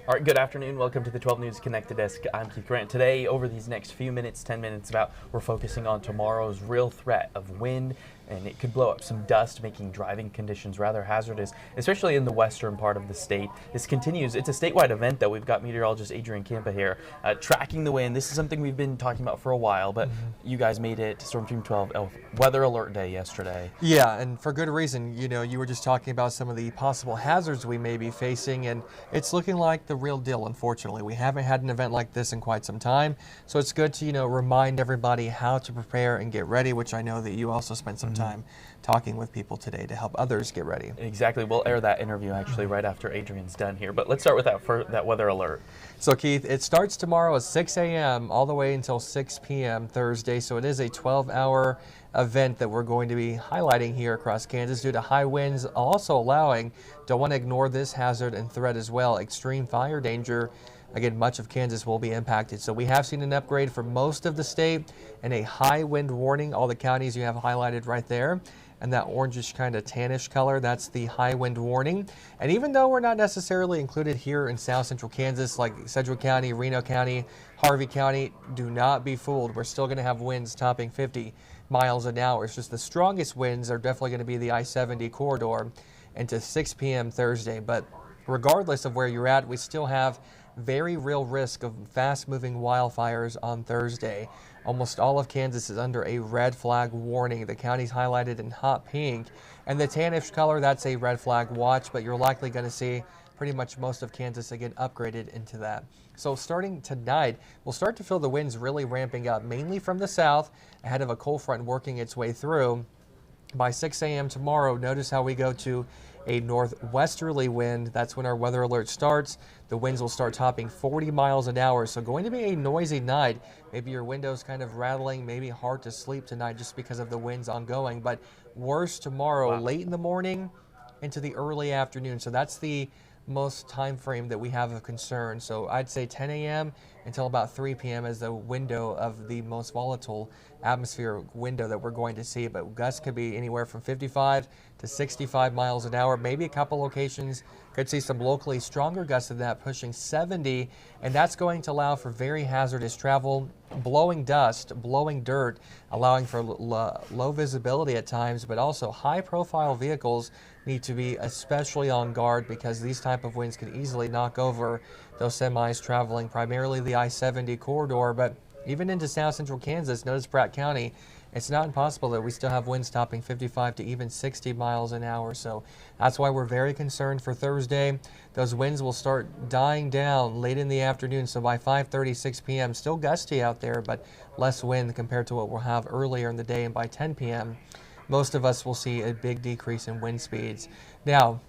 All right, good afternoon. Welcome to the 12 News Connected Desk. I'm Keith Grant. Today, over these next few minutes, 10 minutes we're focusing on tomorrow's real threat of wind, and it could blow up some dust, making driving conditions rather hazardous, especially in the western part of the state. This continues. It's a statewide event that we've got meteorologist Adrian Campa here tracking the wind. This is something we've been talking about for a while, but you guys made it to Storm Team 12 weather alert day yesterday. Yeah, and for good reason. You know, you were just talking about some of the possible hazards we may be facing, and it's looking like the real deal, unfortunately. We haven't had an event like this in quite some time, so it's good to, remind everybody how to prepare and get ready, which I know that you also spent some time talking with people today to help others get ready. Exactly. We'll air that interview actually right after Adrian's done here, but let's start with that weather alert. So Keith, it starts tomorrow at 6 a.m. all the way until 6 p.m. Thursday, so it is a 12-hour event that we're going to be highlighting here across Kansas due to high winds also allowing, don't want to ignore this hazard and threat as well, extreme fire danger. Again, much of Kansas will be impacted. So we have seen an upgrade for most of the state and a high wind warning. All the counties you have highlighted right there. And that orangish kind of tannish color, that's the high wind warning. And even though we're not necessarily included here in South Central Kansas, like Sedgwick County, Reno County, Harvey County, do not be fooled. We're still going to have winds topping 50 miles an hour. It's just the strongest winds are definitely going to be the I-70 corridor into 6 p.m. Thursday. But regardless of where you're at, we still have very real risk of fast-moving wildfires on Thursday. Almost all of Kansas is under a red flag warning. The county's highlighted in hot pink. And the tannish color, that's a red flag watch, but you're likely going to see pretty much most of Kansas again upgraded into that. So starting tonight, we'll start to feel the winds really ramping up, mainly from the south, ahead of a cold front working its way through. By 6 a.m. tomorrow, notice how we go to a northwesterly wind. That's when our weather alert starts. The winds will start topping 40 miles an hour. So going to be a noisy night. Maybe your windows kind of rattling, maybe hard to sleep tonight just because of the winds ongoing. But worse tomorrow, late in the morning into the early afternoon. So that's the most time frame that we have of concern. So I'd say 10 a.m. until about 3 p.m. is the window of the most volatile atmosphere window that we're going to see. But gusts could be anywhere from 55 to 65 miles an hour. Maybe a couple locations could see some locally stronger gusts than that, pushing 70. And that's going to allow for very hazardous travel, blowing dust, blowing dirt, allowing for low visibility at times, but also high profile vehicles need to be especially on guard because these type of winds can easily knock over those semis traveling primarily the I-70 corridor, but even into South Central Kansas. Notice Pratt County, it's not impossible that we still have winds topping 55 to even 60 miles an hour. So that's why we're very concerned for Thursday. Those winds will start dying down late in the afternoon. So by 5:30, 6 p.m., still gusty out there, but less wind compared to what we'll have earlier in the day. And by 10 p.m., most of us will see a big decrease in wind speeds. Now,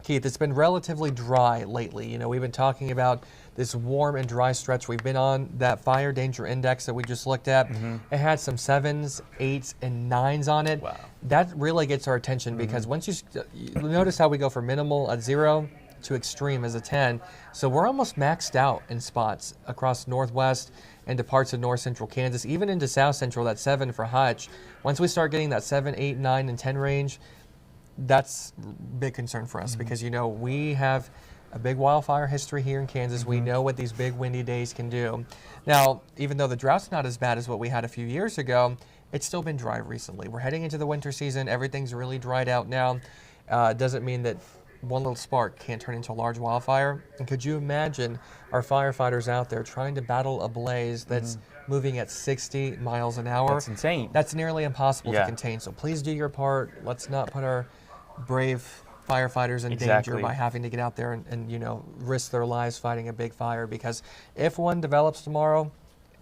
Keith, it's been relatively dry lately. We've been talking about this warm and dry stretch. We've been on that fire danger index that we just looked at. It had some 7s, 8s, and 9s on it. Wow. That really gets our attention because once you notice how we go from minimal at 0 to extreme as a 10. So we're almost maxed out in spots across Northwest into parts of North Central Kansas, even into South Central, that 7 for Hutch. Once we start getting that 7, 8, 9, and 10 range, that's a big concern for us because, we have a big wildfire history here in Kansas. We know what these big windy days can do. Now, even though the drought's not as bad as what we had a few years ago, it's still been dry recently. We're heading into the winter season. Everything's really dried out now. Doesn't mean that one little spark can't turn into a large wildfire. And could you imagine our firefighters out there trying to battle a blaze that's moving at 60 miles an hour? That's insane. That's nearly impossible to contain. So please do your part. Let's not put our brave firefighters in danger by having to get out there and risk their lives fighting a big fire, because if one develops tomorrow,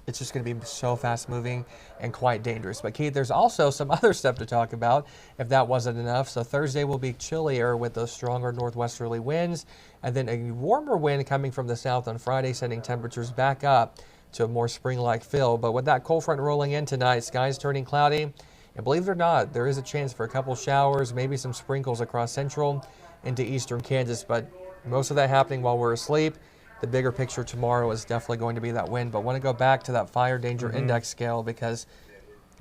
it's just going to be so fast moving and quite dangerous. But Keith, there's also some other stuff to talk about if that wasn't enough. So Thursday will be chillier with those stronger northwesterly winds, and then a warmer wind coming from the south on Friday, sending temperatures back up to a more spring-like feel. But with that cold front rolling in tonight, skies turning cloudy. And believe it or not, there is a chance for a couple showers, maybe some sprinkles across central into eastern Kansas, but most of that happening while we're asleep. The bigger picture tomorrow is definitely going to be that wind. But I want to go back to that fire danger index scale because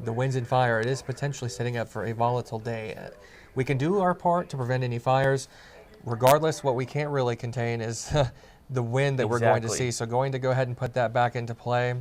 the winds and fire, it is potentially setting up for a volatile day. We can do our part to prevent any fires. Regardless, what we can't really contain is the wind that we're going to Exactly. see. So going to go ahead and put that back into play.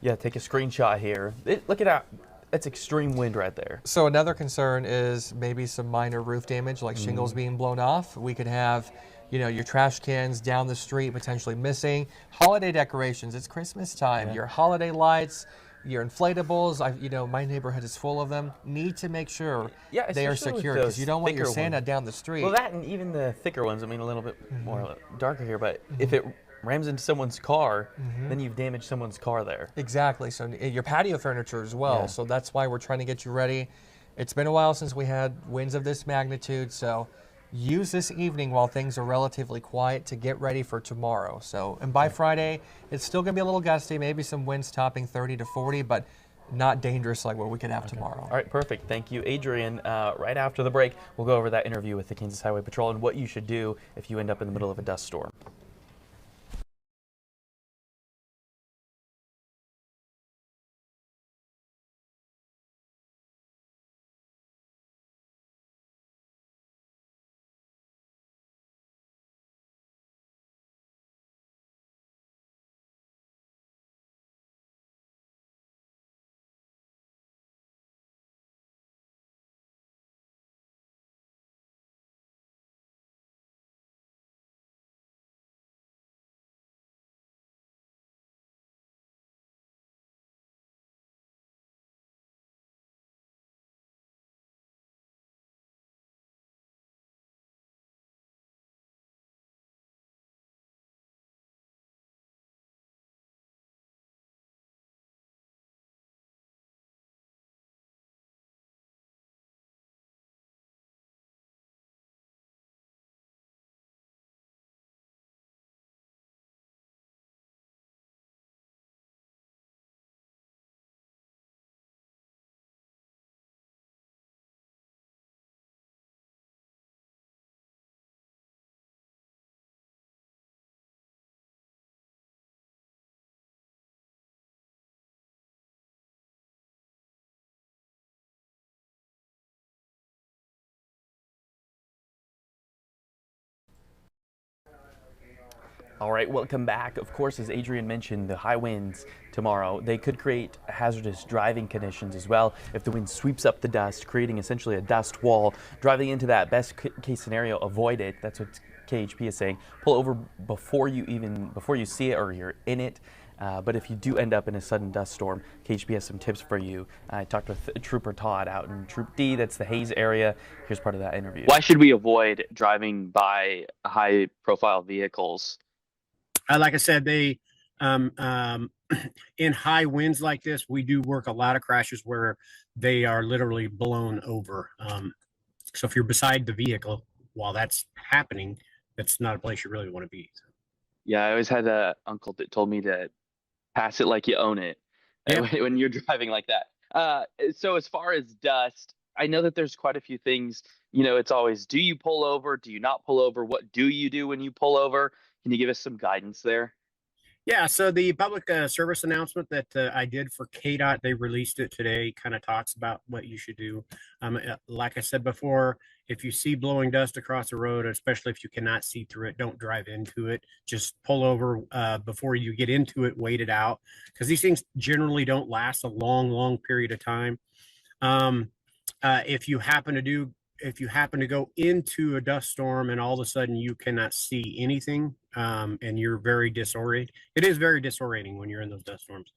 Yeah, take a screenshot here. Look at that. That's extreme wind right there. So another concern is maybe some minor roof damage, like shingles being blown off. We could have, you know, your trash cans down the street potentially missing. Holiday decorations. It's Christmas time. Yeah. Your holiday lights, your inflatables. You know, my neighborhood is full of them. Need to make sure Yeah, they are especially with secure, because those you don't want your thicker Santa ones. down the street. Well, that and even the thicker ones, I mean, a little bit more darker here, but if it rams into someone's car, then you've damaged someone's car there. Exactly. So your patio furniture as well. Yeah. So that's why we're trying to get you ready. It's been a while since we had winds of this magnitude. So use this evening while things are relatively quiet to get ready for tomorrow. So, and by Friday, it's still going to be a little gusty, maybe some winds topping 30 to 40, but not dangerous like what we could have tomorrow. All right, perfect. Thank you, Adrian. Right after the break, we'll go over that interview with the Kansas Highway Patrol and what you should do if you end up in the middle of a dust storm. All right, welcome back. Of course, as Adrian mentioned, the high winds tomorrow, they could create hazardous driving conditions as well. If the wind sweeps up the dust, creating essentially a dust wall, driving into that best case scenario, avoid it. That's what KHP is saying. Pull over before you see it or you're in it. But if you do end up in a sudden dust storm, KHP has some tips for you. I talked with Trooper Todd out in Troop D, that's the Hayes area. Here's part of that interview. Why should we avoid driving by high-profile vehicles? Like I said, they in high winds like this, we do work a lot of crashes where they are literally blown over. So if you're beside the vehicle while that's happening, that's not a place you really want to be. Yeah, I always had a uncle that told me to pass it like you own it when you're driving like that. So as far as dust, I know that there's quite a few things. You know, it's always, do you pull over? Do you not pull over? What do you do when you pull over? Can you give us some guidance there? Yeah, so the public service announcement that I did for KDOT, they released it today, kind of talks about what you should do. Like I said before, if you see blowing dust across the road, especially if you cannot see through it, don't drive into it. Just pull over before you get into it, wait it out, because these things generally don't last a long period of time. If you happen to go into a dust storm and all of a sudden you cannot see anything, and you're very disoriented, it is very disorienting when you're in those dust storms,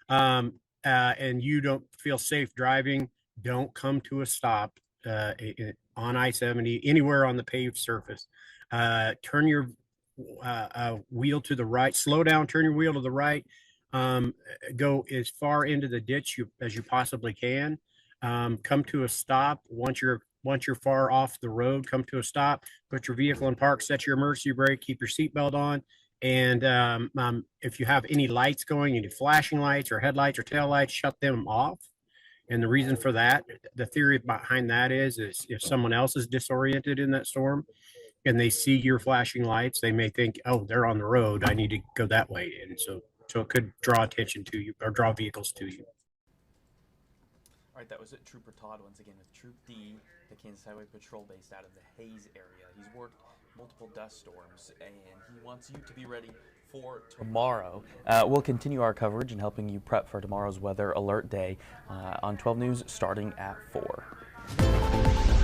and you don't feel safe driving, don't come to a stop on I-70, anywhere on the paved surface. Turn your wheel to the right, slow down, turn your wheel to the right, go as far into the ditch as you possibly can. Come to a stop once you're far off the road. Come to a stop, put your vehicle in park, set your emergency brake, keep your seatbelt on, and if you have any lights going, any flashing lights or headlights or tail lights, shut them off. And the reason for that, the theory behind that is if someone else is disoriented in that storm and they see your flashing lights, they may think, oh, they're on the road, I need to go that way, and so it could draw attention to you or draw vehicles to you. All right, that was Trooper Todd once again with Troop D, the Kansas Highway Patrol based out of the Hayes area. He's worked multiple dust storms, and he wants you to be ready for tomorrow. We'll continue our coverage and helping you prep for tomorrow's weather alert day on 12 News starting at 4.